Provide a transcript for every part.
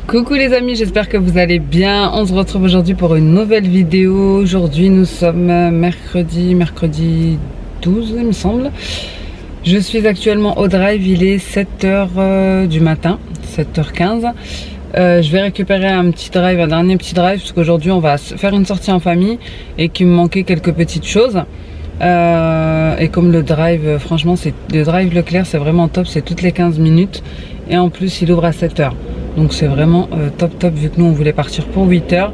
Coucou les amis, j'espère que vous allez bien. On se retrouve aujourd'hui pour une nouvelle vidéo. Aujourd'hui nous sommes mercredi 12 il me semble. Je suis actuellement au drive, il est 7h du matin, 7h15. Je vais récupérer un dernier petit drive parce qu'aujourd'hui on va faire une sortie en famille et qu'il me manquait quelques petites choses. Et comme le drive, franchement le drive Leclerc c'est vraiment top, c'est toutes les 15 minutes et en plus il ouvre à 7h. Donc c'est vraiment top vu que nous on voulait partir pour 8h.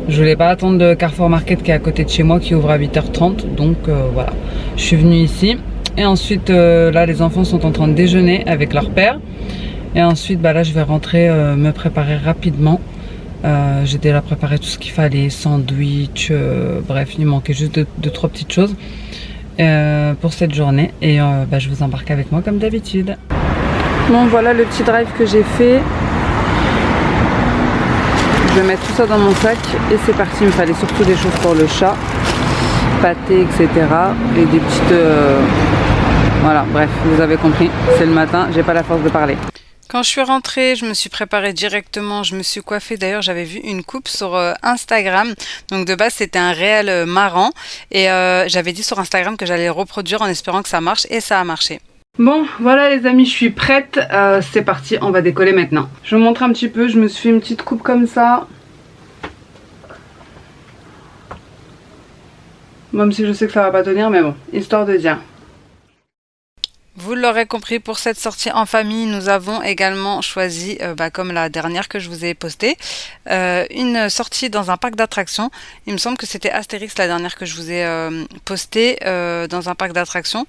Je voulais pas attendre le Carrefour Market qui est à côté de chez moi qui ouvre à 8h30. Donc voilà, je suis venue ici. Et ensuite là les enfants sont en train de déjeuner avec leur père. Et ensuite là je vais rentrer me préparer rapidement. J'ai déjà préparé tout ce qu'il fallait, sandwich, bref il manquait juste deux trois petites choses pour cette journée. Et je vous embarque avec moi comme d'habitude. Bon voilà le petit drive que j'ai fait. Je vais mettre tout ça dans mon sac et c'est parti. Il me fallait surtout des choses pour le chat, pâté, etc. Et des petites... Voilà, bref, vous avez compris. C'est le matin, j'ai pas la force de parler. Quand je suis rentrée, je me suis préparée directement, je me suis coiffée. D'ailleurs, j'avais vu une coupe sur Instagram. Donc de base, c'était un réel marrant. Et j'avais dit sur Instagram que j'allais le reproduire en espérant que ça marche. Et ça a marché. Bon voilà les amis, je suis prête, c'est parti, on va décoller maintenant. Je vous montre un petit peu, je me suis fait une petite coupe comme ça. Même si je sais que ça va pas tenir, mais bon, histoire de dire. Vous l'aurez compris, pour cette sortie en famille, nous avons également choisi, comme la dernière que je vous ai postée, une sortie dans un parc d'attractions. Il me semble que c'était Astérix la dernière que je vous ai postée dans un parc d'attractions.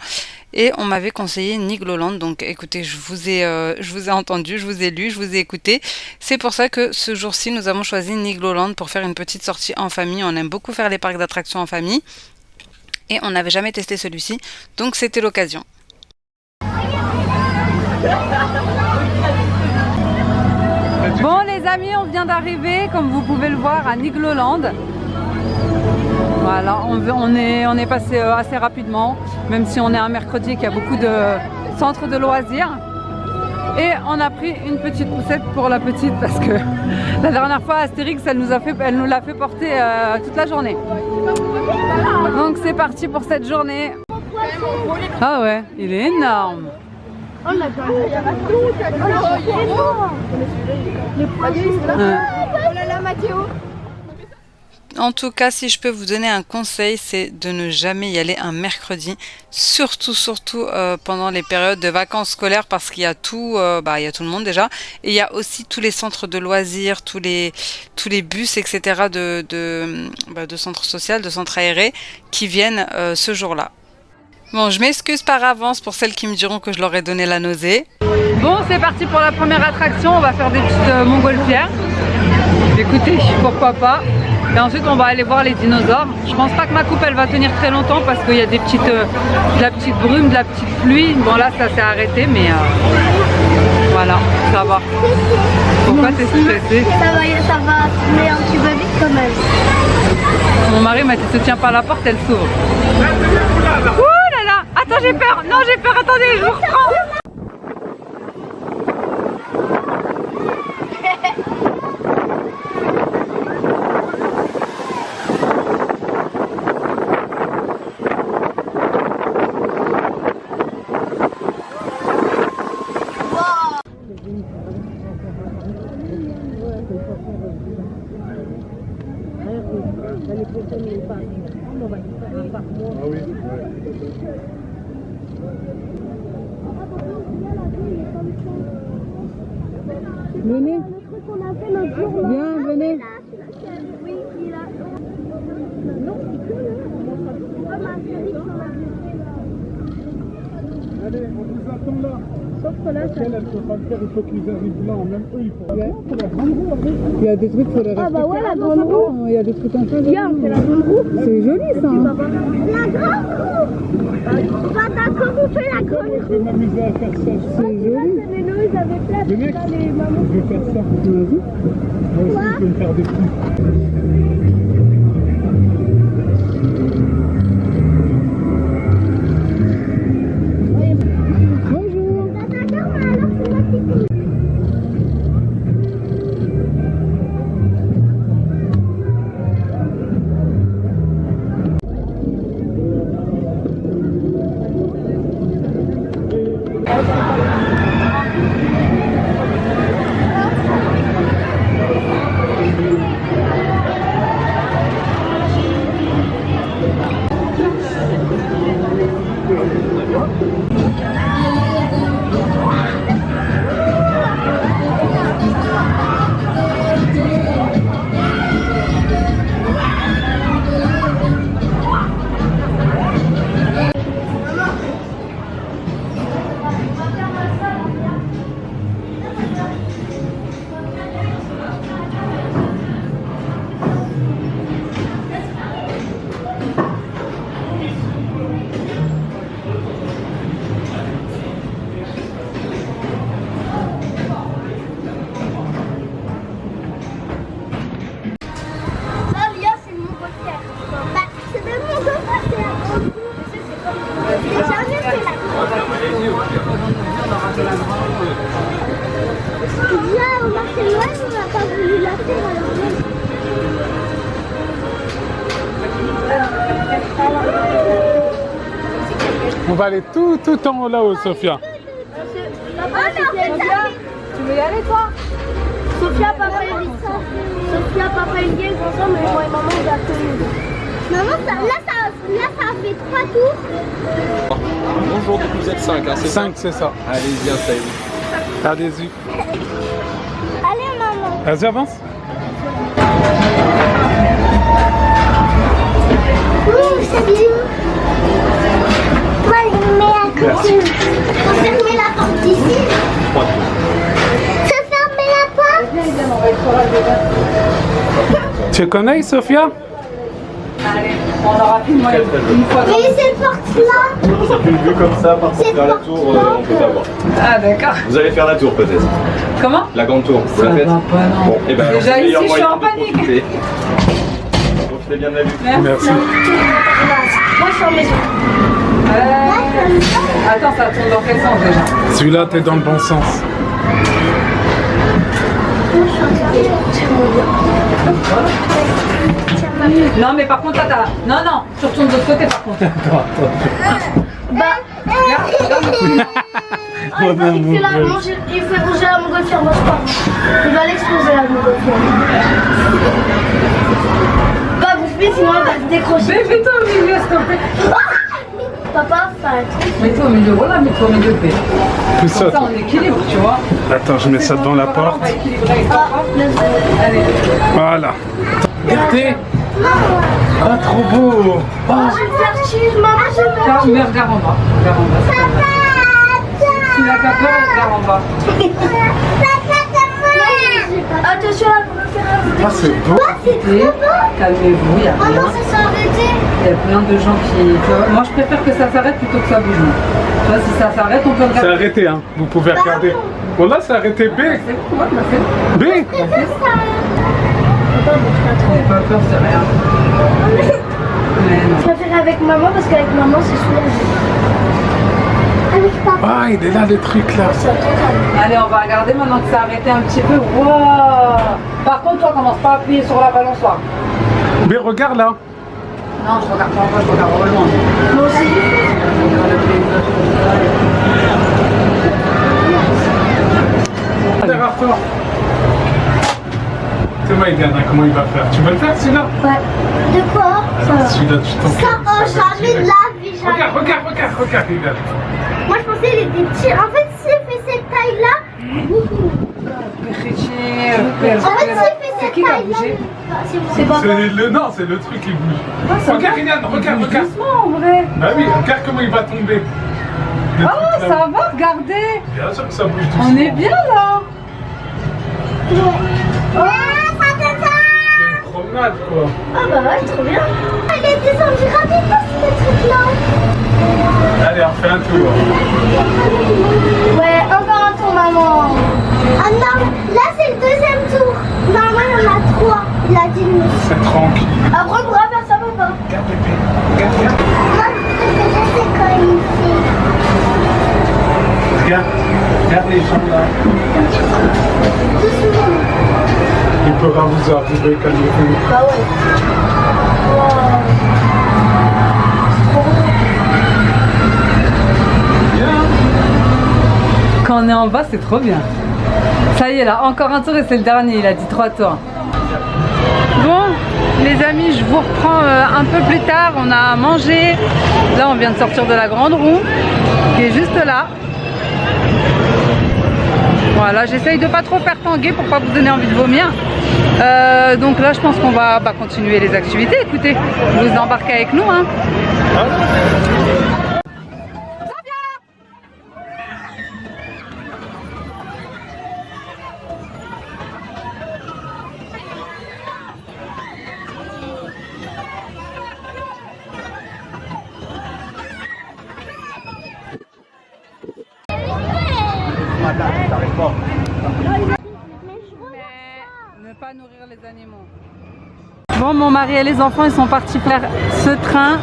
Et on m'avait conseillé Nigloland. Donc écoutez, je vous ai entendu, je vous ai lu, je vous ai écouté. C'est pour ça que ce jour-ci, nous avons choisi Nigloland pour faire une petite sortie en famille. On aime beaucoup faire les parcs d'attractions en famille. Et on n'avait jamais testé celui-ci, donc c'était l'occasion. Bon les amis, on vient d'arriver, comme vous pouvez le voir, à Nigloland. Voilà, on est passé assez rapidement, même si on est un mercredi et qu'il y a beaucoup de centres de loisirs. Et on a pris une petite poussette pour la petite parce que la dernière fois Astérix elle nous l'a fait porter toute la journée. Donc c'est parti pour cette journée. Ah ouais, il est énorme. Oh là là, Mathéo. En tout cas, si je peux vous donner un conseil, c'est de ne jamais y aller un mercredi, surtout pendant les périodes de vacances scolaires, parce qu'il y a tout, il y a tout le monde déjà, et il y a aussi tous les centres de loisirs, tous les bus, etc. de centres sociaux, de centres aérés, qui viennent ce jour-là. Bon, je m'excuse par avance pour celles qui me diront que je leur ai donné la nausée. Bon, c'est parti pour la première attraction. On va faire des petites montgolfières. Écoutez, pourquoi pas. Et ensuite, on va aller voir les dinosaures. Je pense pas que ma coupe, elle va tenir très longtemps parce qu'il y a de la petite brume, de la petite pluie. Bon, là, ça s'est arrêté, mais voilà, ça va. Pourquoi t'es stressée? Ça va tourner un petit peu vite quand même. Mon mari m'a dit, ne tiens pas à la porte, elle s'ouvre. Attends, j'ai peur. Non, j'ai peur. Attendez, je vous reprends. Ah oui, ouais. Venez. Le truc qu'on a fait l'autre jour. Viens, venez. Oui, il a. Non, c'est que là. Comme un série qu'on a fait là. Allez, on vous attend là. Sauf que là, ça. Elle peut pas le faire, il faut qu'ils arrivent là. Même eux, il faut. Il y a des trucs, il faut les respecter. Ah bah ouais, la grande roue. Il y a des trucs en face. Regarde, c'est la grande roue. C'est joli ça. La grande roue. Pas d'accord, on fait la grande Je vais m'amuser à faire ça. C'est joli. Les loups, ils avaient place. Venez. Là, les mamans. Je vais faire ça. Vas-y. Moi aussi, je vais me faire des coups. Bonjour. D'accord, mais alors c'est moi qui coule. On va aller tout en haut là-haut, Sophia. Tu veux y aller toi? Sophia, papa et Lisa. Sophia, papa et Lies ensemble et moi et maman on va tenir. Maman, là ça a fait 3 tours. Bonjour, donc vous êtes 5, hein, c'est 5, c'est ça. Allez-y, installez-vous. Allez-y. Allez maman. Vas-y, avance. C'est bien. Moi, je mets à côté. Faut fermer la porte d'ici. 3 tours. Faut fermer la porte. Tu connais, Sophia? Allez, on aura plus moi une fois. Mais cette porte-là. C'est une vue comme ça, par contre, vers la tour, on peut pas voir. Ah d'accord. Vous allez faire la tour peut-être. Comment? La grande tour, vous Ça la faites? va pas, non. Bon, et ben, Déjà c'est le ici, meilleur je suis moyen en de panique. profiter. Profitez bien de la vue. Merci. Moi, je suis en maison. Attends, ça tourne dans quel sens déjà? Celui-là, t'es dans le bon sens. Non mais par contre, attends. Non, non, tu retournes de l'autre côté par contre. Regarde, regarde. Il fait bouger la montgolfière, moi je pars. Il va l'exploser la montgolfière. Pas bouffer sinon elle va se décrocher. Mais mets-toi au milieu, s'il te plaît. Papa, fais un truc. Mets-toi au milieu, voilà, mets-toi au milieu. Plus Comme ça. ça, on équilibre, tu vois. Attends, je mets ça devant la porte. On va équilibrer avec ta porte. Allez. Voilà. Regardez. Ah, trop beau. Je vais faire cheese, maman, je vais faire Tiens, mais regarde en bas. Regarde en bas. Tu n'as pas peur, regarde en bas. Attention, la montgolfière. Ah, c'est beau. C'est trop beau. Calmez-vous, il y a Oh rien. non, ça s'est arrêté. Il y a plein de gens qui... tu vois, moi, je préfère que ça s'arrête plutôt que ça bouge. Tu vois, si ça s'arrête, on peut C'est regarder. arrêté, hein. Vous pouvez regarder. Bon, là, c'est arrêté B. C'est bon, ouais, bah, c'est bon. B. N'aie pas peur, c'est rien. Mais non. Je préfère avec maman parce qu'avec maman c'est soulagé. Avec papa, Ah, il est là, le truc, là. c'est trop calme. Allez, on va regarder maintenant que ça a arrêté un petit peu. Wow. Par contre, toi, commence pas à appuyer sur la balançoire. B, regarde là. Non, je regarde pas en bas, je regarde au loin. Moi aussi. Derrière toi. C'est moi, il gagne, comment il va faire? Tu veux le faire, celui-là? Ouais. De quoi? Alors, celui-là, tu t'en Ça, oh, jamais de la vie, jamais. Regarde, regarde. Moi, je pensais qu'il était petit. En fait, s'il fait cette taille-là, Petit, qui va bouger? C'est pas Non, c'est le truc qui bouge. Regarde, Ryan, regarde. Doucement en vrai. Bah oui, regarde comment il va tomber. Oh, ça va, regardez. Bien sûr que ça bouge doucement. On est bien là. C'est une promenade, quoi. Ah bah ouais, trop bien. Elle est descendue rapidement ce truc-là. Allez, on refait un tour. Ouais, encore un tour, maman. Ah non, là c'est le deuxième tour. Normalement, il y en a 3. Il a dit nous. C'est tranquille. Après, on pourra faire ça, papa. Regarde, bébé. Regarde. Moi, c'est quand il fait. Regarde les gens là. Doucement. Il peut rien vous arriver, calmez-vous. Bah ouais. Wow. Bien. Quand on est en bas, c'est trop bien. Ça y est là, encore un tour et c'est le dernier, il a dit 3 tours. Bon, les amis, je vous reprends un peu plus tard. On a mangé. Là, on vient de sortir de la grande roue, qui est juste là. Voilà, j'essaye de pas trop faire tanguer pour pas vous donner envie de vomir. Donc là, je pense qu'on va continuer les activités. Écoutez, vous embarquez avec nous, hein. Ne pas nourrir les animaux. Bon, mon mari et les enfants, ils sont partis faire ce train.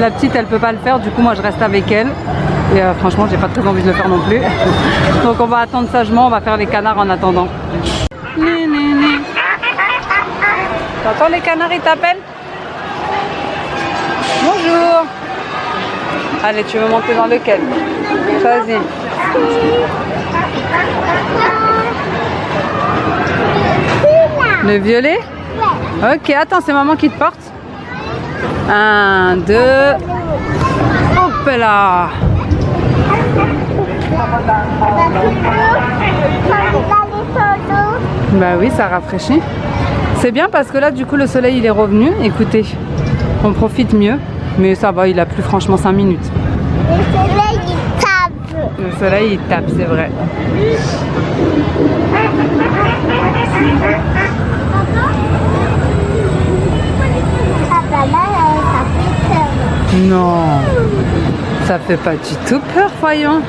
La petite, elle peut pas le faire, du coup, moi, je reste avec elle. Et franchement, j'ai pas très envie de le faire non plus. Donc, on va attendre sagement, on va faire les canards en attendant. T'entends les canards, ils t'appellent? Bonjour. Allez, tu veux monter dans lequel? Vas-y. Le violet? Ouais. Ok, attends, c'est maman qui te porte. 1, 2. Hop là. Bah oui, ça rafraîchit. C'est bien parce que là, du coup, le soleil il est revenu. Écoutez, on profite mieux. Mais ça va, il a plu franchement 5 minutes. Le soleil, il tape. Le soleil, il tape, c'est vrai. Papa, là, ça fait peur. Non, ça fait pas du tout peur, voyons.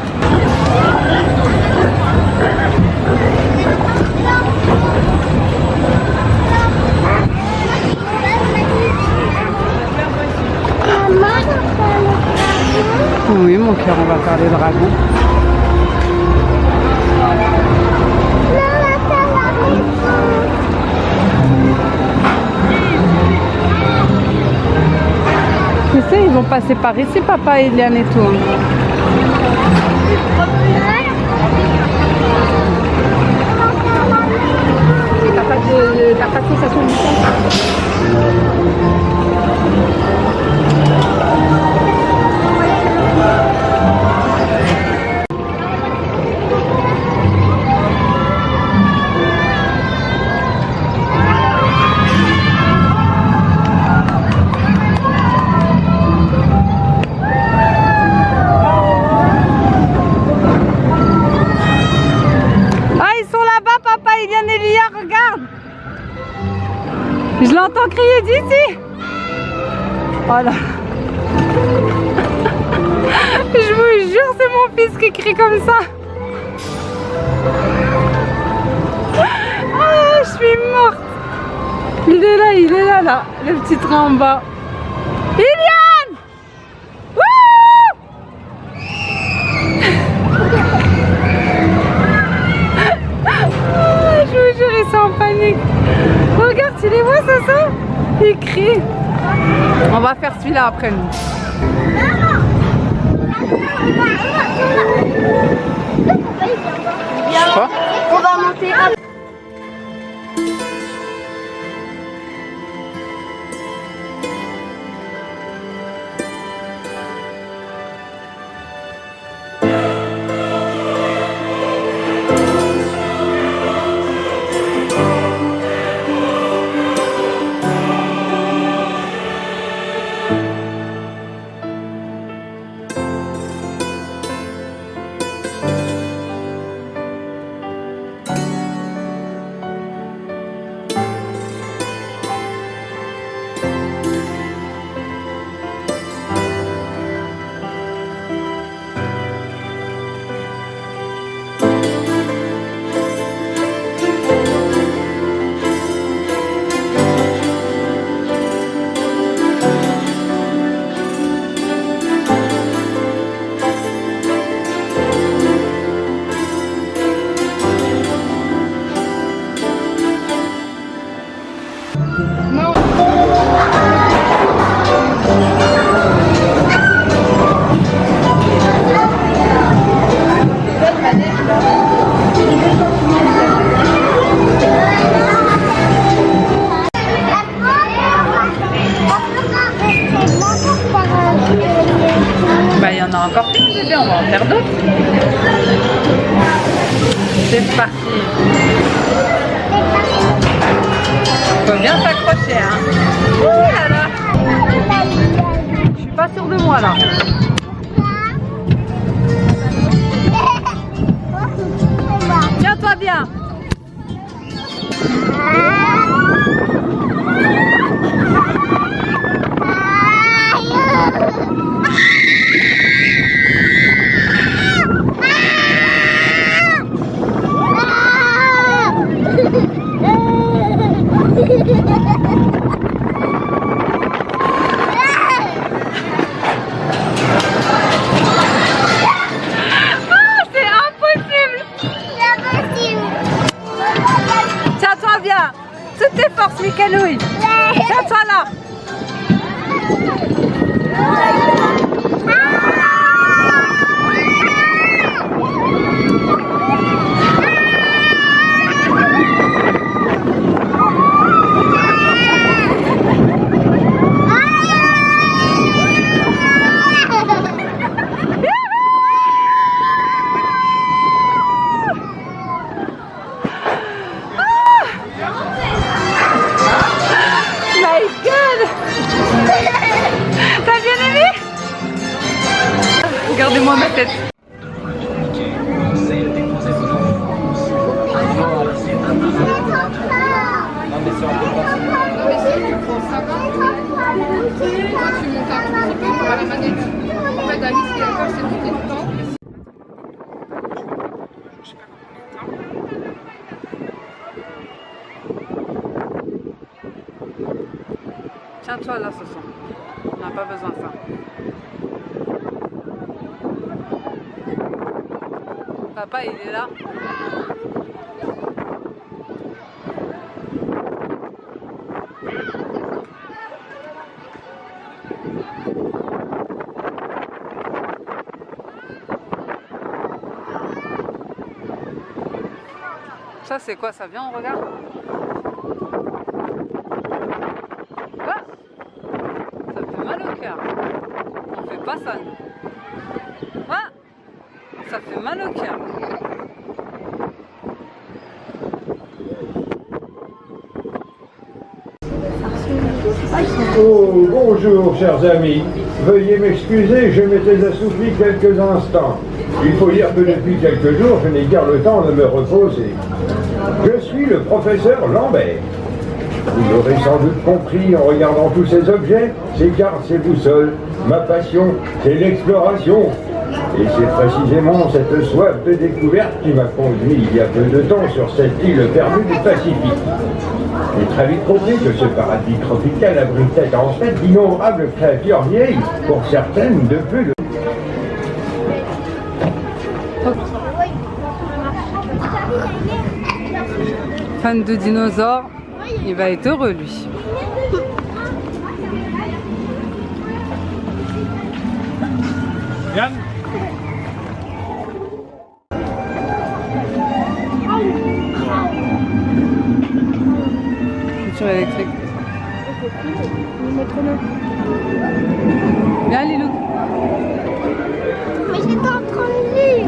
Oui, mon cœur, on va faire les dragons. Tu sais, ils vont passer par ici, papa, Eliane et tout. T'as pas de sensation du temps? Je l'entends crier d'ici. Voilà. Je vous jure, c'est mon fils qui crie comme ça. Ah, je suis morte. Il est là, le petit train en bas. Iliane! Wouh! Ah, je vous jure, ils sont en panique. Regarde, tu les vois, ça? Ils crient. On va faire celui-là après nous. Quoi? On va monter à... C'est parti. Faut bien s'accrocher, hein. Ouh là là. Je suis pas sûre de moi là. Tiens-toi bien. Tiens-toi bien. Toutes tes forces, Mikanouille. Tiens-toi là. Regardez-moi ma tête. Tiens-toi là, Soso. On n'a pas besoin de ça. Papa, il est là. Ça, c'est quoi? Ça vient, on regarde. Ah, ça fait mal au cœur. On fait pas ça. Ah, ça fait mal au cœur. Oh, bonjour, chers amis. Veuillez m'excuser, je m'étais assoupi quelques instants. Il faut dire que depuis quelques jours, je n'ai guère le temps de me reposer. Je suis le professeur Lambert. Vous l'aurez sans doute compris en regardant tous ces objets, ces cartes, ces boussoles. Ma passion, c'est l'exploration. Et c'est précisément cette soif de découverte qui m'a conduit il y a peu de temps sur cette île perdue du Pacifique. J'ai très vite compris que ce paradis tropical abritait en fait d'innombrables créatures vieilles, pour certaines de plus de... Fan de dinosaures, il va être heureux lui. Yann, Voiture électrique. Viens Lilou. Mais j'étais en train de lire.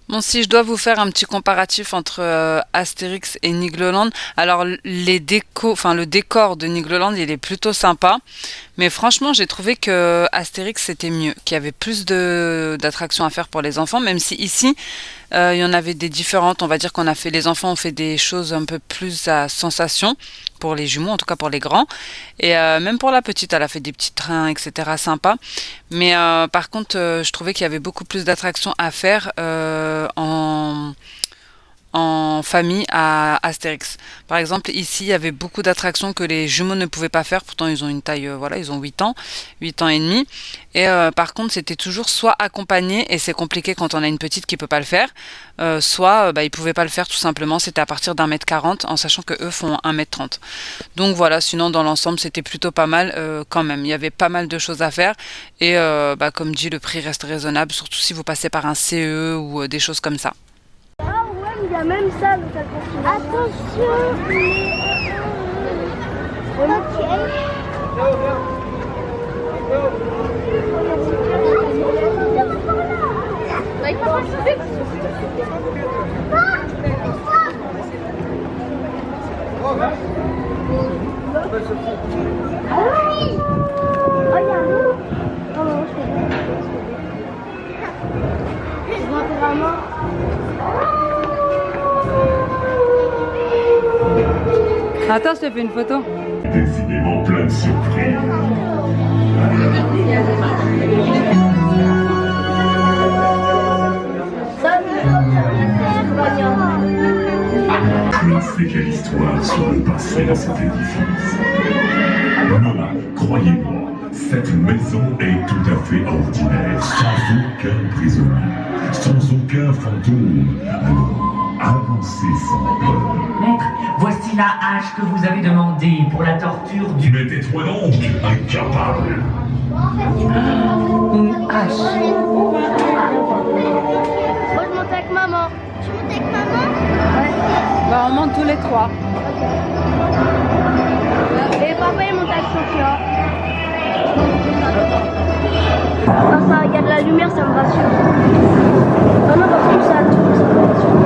Bon, si je dois vous faire un petit comparatif entre Astérix et Nigloland, alors le décor de Nigloland il est plutôt sympa, Mais franchement, j'ai trouvé que Astérix c'était mieux, qu'il y avait plus d'attractions à faire pour les enfants, même si ici il y en avait des différentes. On va dire qu'on a fait, les enfants ont fait des choses un peu plus à sensation pour les jumeaux, en tout cas pour les grands, et même pour la petite, elle a fait des petits trains, etc. sympas. Mais par contre, je trouvais qu'il y avait beaucoup plus d'attractions à faire en famille à Astérix. Par exemple, ici, il y avait beaucoup d'attractions que les jumeaux ne pouvaient pas faire. Pourtant, ils ont une taille, voilà, ils ont 8 ans et demi. Et par contre, c'était toujours soit accompagné, et c'est compliqué quand on a une petite qui peut pas le faire, soit ils pouvaient pas le faire tout simplement. C'était à partir d'1m40, en sachant que eux font 1m30. Donc voilà, sinon dans l'ensemble, c'était plutôt pas mal quand même. Il y avait pas mal de choses à faire. Et comme dit, le prix reste raisonnable, surtout si vous passez par un CE ou des choses comme ça. Il y a même ça, donc attention. Attends, je te fais une photo. Décidément plein de surprises. Je ne sais quelle histoire sur le passé de cet édifice. Noah, croyez-moi, cette maison est tout à fait ordinaire, sans aucun prisonnier, sans aucun fantôme. Alors, avancez sans peur. Maître, voici la hache que vous avez demandée pour la torture du... Mais tais-toi donc, incapable. Une hache. Moi je monte avec maman. Tu montes avec maman? Ouais. On monte tous les trois. Et papa il monte avec Sophia. Ah ça, il y a de la lumière, ça me rassure. Ah non, parce que ça tourne, ça me rassure.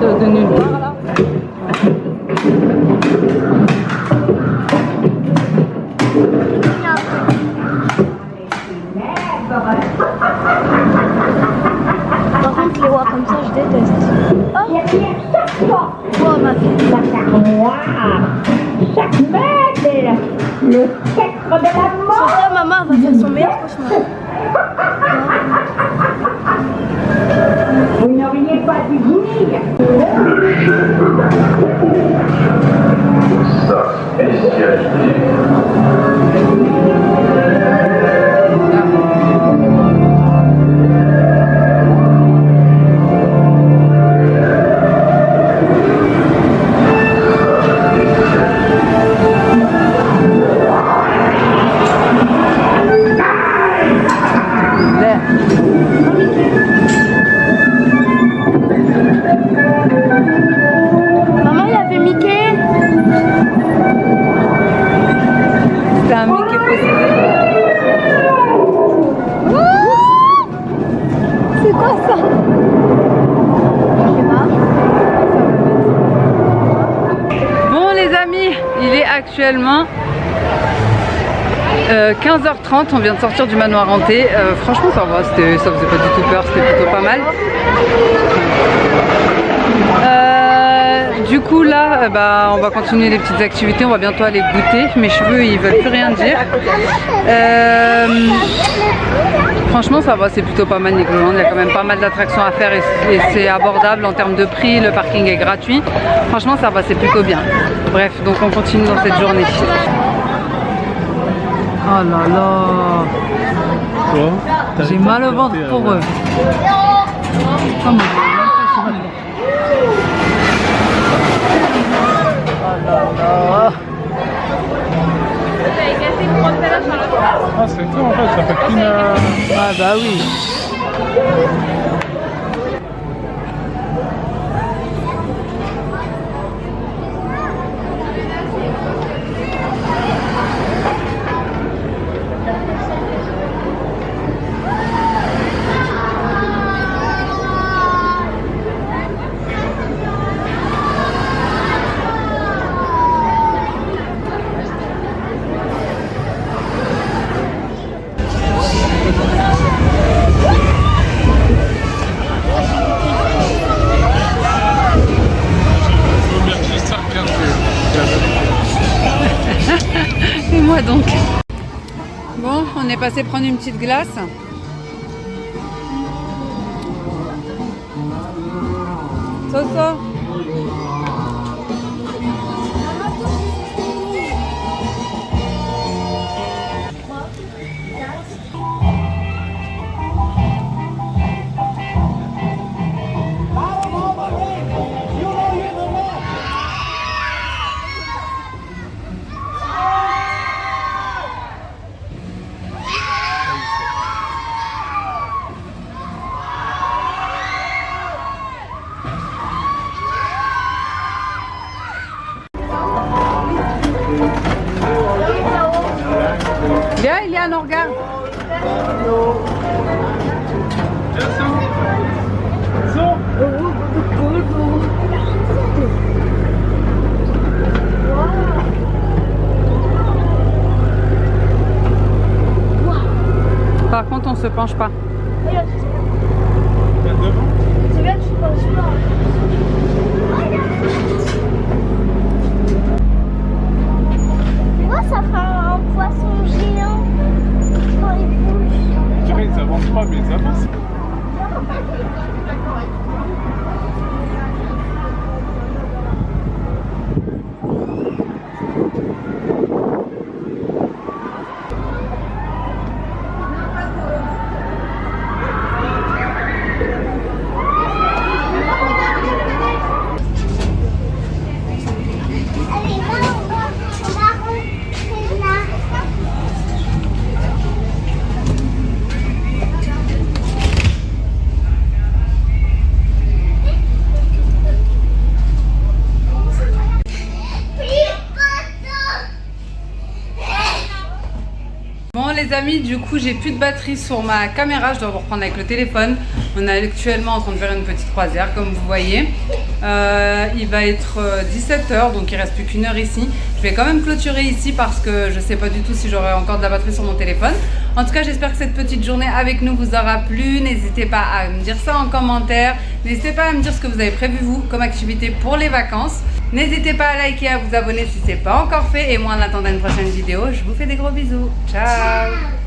De nulle part là. Par contre les voix comme ça je déteste. Oh ma fille. Le spectre de la mort. Sur ça maman va faire son meilleur cauchemar. Vous n'auriez pas dû venir. Le chef propose sa spécialité. Maman il a fait Mickey. C'est un Mickey possédé. C'est quoi ça? Je sais pas. Bon les amis, il est actuellement 15h30, on vient de sortir du manoir hanté. Franchement ça va, ça faisait pas du tout peur, c'était plutôt pas mal. Du coup là, on va continuer les petites activités, on va bientôt aller goûter. Mes cheveux ils veulent plus rien dire. Franchement ça va, c'est plutôt pas mal Nicolas. Il y a quand même pas mal d'attractions à faire et c'est abordable en termes de prix, le parking est gratuit. Franchement ça va, c'est plutôt bien. Bref, donc on continue dans cette journée. Oh là là, j'ai mal au ventre pour eux. Oh, Ah c'est tout en fait, ça fait qu'une... Ah bah oui. Voilà donc. Bon, on est passé prendre une petite glace. Soso. Viens, Eliane, on regarde. Par contre, on se penche pas. C'est bien que je pense pas. Moi, ça fait un poisson géant quand il bouge. Ils avancent pas, mais ils avancent. Allez, là, on va rentrer là. Bon les amis, du coup j'ai plus de batterie sur ma caméra, je dois vous reprendre avec le téléphone. On est actuellement en train de faire une petite croisière comme vous voyez. Il va être 17h, donc il reste plus qu'une heure ici. Je vais quand même clôturer ici parce que je sais pas du tout si j'aurai encore de la batterie sur mon téléphone. En tout cas j'espère que cette petite journée avec nous vous aura plu. N'hésitez pas à me dire ça en commentaire. N'hésitez pas à me dire ce que vous avez prévu vous comme activité pour les vacances. N'hésitez pas à liker et à vous abonner si ce n'est pas encore fait. Et moi en attendant une prochaine vidéo, je vous fais des gros bisous. Ciao.